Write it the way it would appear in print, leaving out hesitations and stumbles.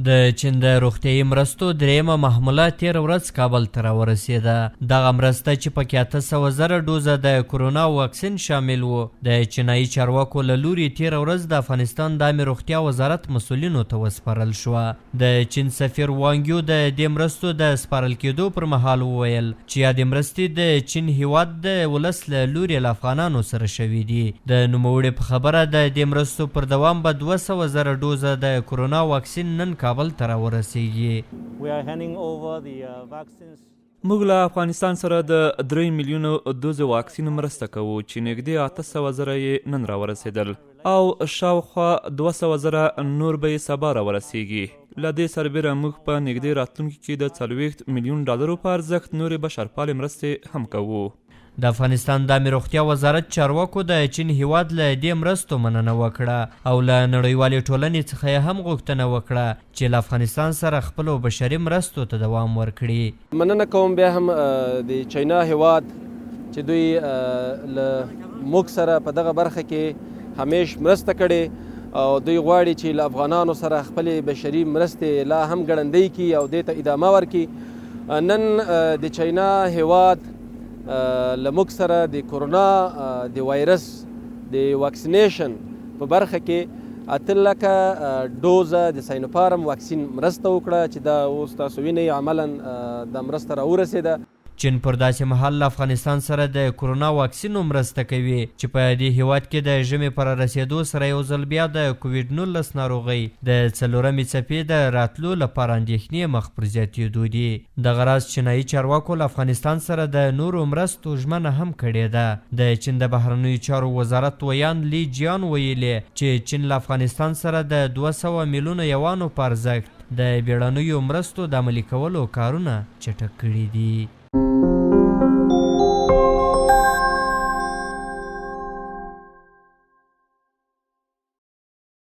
د چین د روغتیايي مرستو دریمه محموله تېره ورځ کابل ته راورسېده. دغه مرسته چې پکې 800,000 ډوزه د کرونا واکسین شامل و د چینایي چارواکو له لوري تېره ورځ د افغانستان د عامې روغتیا وزارت مسؤلینو ته وسپارل شوه. د چین سفیر وانګیو د دې مرستو د سپارل کېدو پر مهال وویل چې یادې مرستې د چین هیواد د ولس له لوري له افغانانو سره شوي دي. د نوموړي په خبره د دې مرستو پر دوام به 200,000 ډوزه د کرونا واکسین نن کابل ته راورسیږي. موږ له افغانستان سره د 3 میلیونو دوزو واکسین مرسته کوو چې نږدې 800,000 یې نن راورسېدل او شاوخوا 200,000 نور به یې سبا راورسیږي. له دې سربیره موږ په نږدې راتلونکي کې د 40 میلیون ډالرو په ارزښت نورې بشرپالې مرستې هم کوو. د افغانستان د عامې روغتیا وزارت چارواکو د چین هیواد له دې مرستو مننه وکړه او له نړیوالې ټولنې څخه یې هم غوښتنه وکړه چې له افغانستان سره خپلو بشري مرستو ته دوام ورکړي. مننه کوم بیا هم د چاینا هیواد چې دوی له موږ سره په دغه برخه کې همیش مرسته کړې او دوی غواړي چې له افغانانو سره خپلې بشري مرستې لا هم ګړندۍ کړي او دې ته ادامه ورکړي. نن د چاینا هیواد له موږ سره د کرونا د وایرس د واکسینیشن په برخه کې 800,000 ډوزه د ساینوفارم واکسین مرسته وکړه چې دا اوس تاسو وینئ عملا دا مرسته راورسېده. چین پر داسې مهال له افغانستان سره د کرونا واکسینو مرسته کوي چې په دې هیواد کې د ژمي پر رسېدو سره یو ځل بیا د کوویډ 19 ناروغۍ د 4مې څپې د راتلو لپاره اندېښنې مخ پر زیاتېدو دي. دغه راز چینایي چارواکو له افغانستان سره د نورو مرستو ژمنه هم کړې ده. د چین د بهرنیو چارو وزارت ویان لی جیان ویلي چې چین له افغانستان سره د 200 میلیونو یوانو په ارزښت د بیړنیو مرستو د عملي کولو کارونه چټک کړي دي.